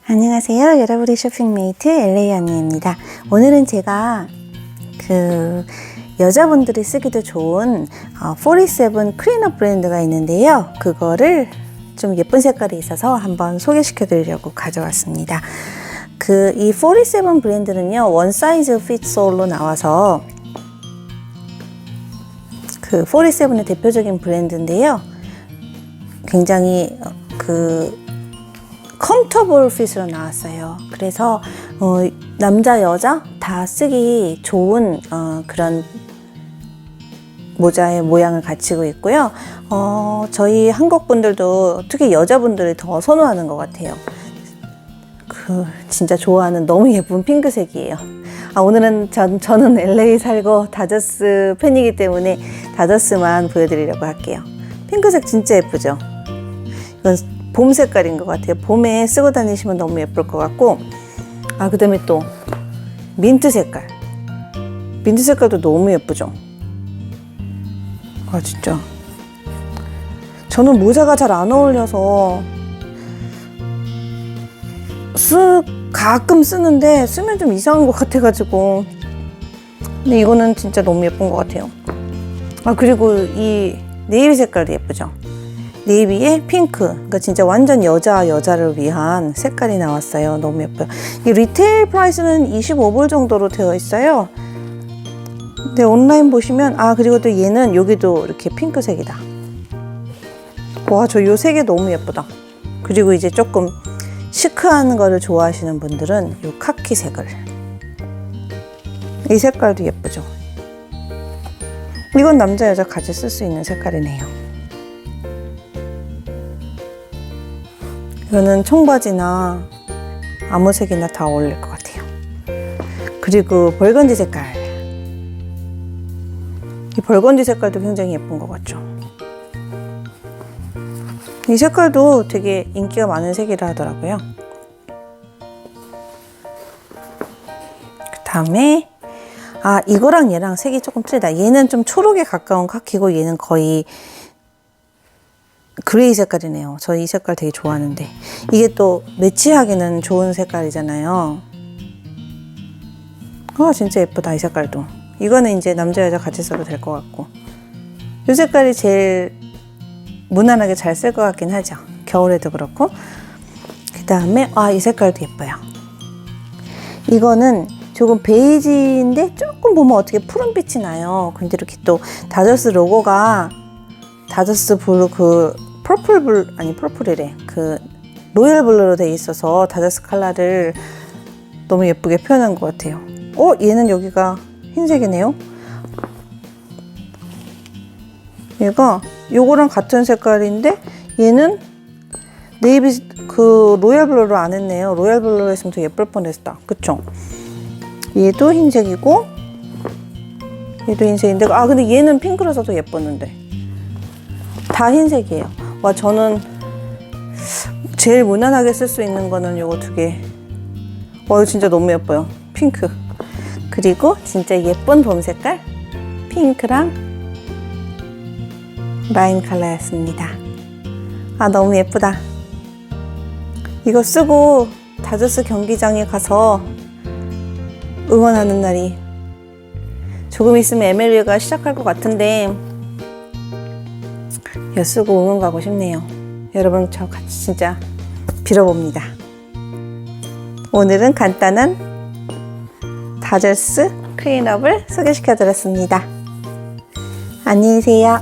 안녕하세요. 여러분의 쇼핑메이트 LA 언니입니다. 오늘은 제가 여자분들이 쓰기도 좋은 47 클린업 브랜드가 있는데요. 그거를 좀 예쁜 색깔이 있어서 한번 소개시켜 드리려고 가져왔습니다. 이 47 브랜드는요, 원 사이즈 피트스 올로 나와서 47의 대표적인 브랜드인데요. 굉장히 컴터블 핏으로 나왔어요. 그래서 남자 여자 다 쓰기 좋은 그런 모자의 모양을 갖추고 있고요. 저희 한국 분들도 특히 여자분들이 더 선호하는 것 같아요. 진짜 좋아하는 너무 예쁜 핑크색이에요. 오늘은 저는 LA 살고 다저스 팬이기 때문에 다저스만 보여드리려고 할게요. 핑크색 진짜 예쁘죠? 이건 봄 색깔인 것 같아요. 봄에 쓰고 다니시면 너무 예쁠 것 같고, 그 다음에 또 민트 색깔. 민트 색깔도 너무 예쁘죠? 진짜. 저는 모자가 잘 안 어울려서 가끔 쓰는데 쓰면 좀 이상한 것 같아가지고. 근데 이거는 진짜 너무 예쁜 것 같아요. 그리고 이 네이비 색깔도 예쁘죠? 네이비에 핑크. 그러니까 진짜 완전 여자를 위한 색깔이 나왔어요. 너무 예뻐요. 이 리테일 프라이스는 25불 정도로 되어 있어요. 근데 온라인 보시면, 그리고 또 얘는 여기도 이렇게 핑크색이다. 와, 저 요 색이 너무 예쁘다. 그리고 이제 조금 시크한 거를 좋아하시는 분들은 요 카키색을. 이 색깔도 예쁘죠? 이건 남자 여자 같이 쓸 수 있는 색깔이네요. 이거는 청바지나 아무 색이나 다 어울릴 것 같아요. 그리고 벌건디 색깔. 이 벌건디 색깔도 굉장히 예쁜 것 같죠? 이 색깔도 되게 인기가 많은 색이라 하더라고요. 그 다음에 이거랑 얘랑 색이 조금 틀리다. 얘는 좀 초록에 가까운 카키고 얘는 거의 그레이 색깔이네요. 저 이 색깔 되게 좋아하는데 이게 또 매치하기는 좋은 색깔이잖아요. 진짜 예쁘다. 이 색깔도. 이거는 이제 남자 여자 같이 써도 될 것 같고, 이 색깔이 제일 무난하게 잘 쓸 것 같긴 하죠. 겨울에도 그렇고. 그 다음에 이 색깔도 예뻐요. 이거는 조금 베이지인데 조금 보면 어떻게 푸른빛이 나요. 근데 이렇게 또 다저스 로고가 다저스 블루 퍼플이래. 로열 블루로 돼 있어서 다저스 컬러를 너무 예쁘게 표현한 것 같아요. 얘는 여기가 흰색이네요. 얘가 요거랑 같은 색깔인데 얘는 네이비 로열 블루로 안 했네요. 로열 블루로 했으면 더 예쁠 뻔했다. 그쵸? 얘도 흰색이고 얘도 흰색인데 근데 얘는 핑크라서 더 예뻤는데 다 흰색이에요. 저는 제일 무난하게 쓸 수 있는 거는 요거 두 개. 이거 진짜 너무 예뻐요. 핑크. 그리고 진짜 예쁜 봄 색깔 핑크랑 라임 컬러였습니다. 너무 예쁘다. 이거 쓰고 다저스 경기장에 가서 응원하는 날이 조금 있으면 MLB가 시작할 것 같은데 이거 쓰고 응원 가고 싶네요. 여러분 저 같이 진짜 빌어봅니다. 오늘은 간단한 다저스 클린업을 소개시켜 드렸습니다. 안녕히 계세요.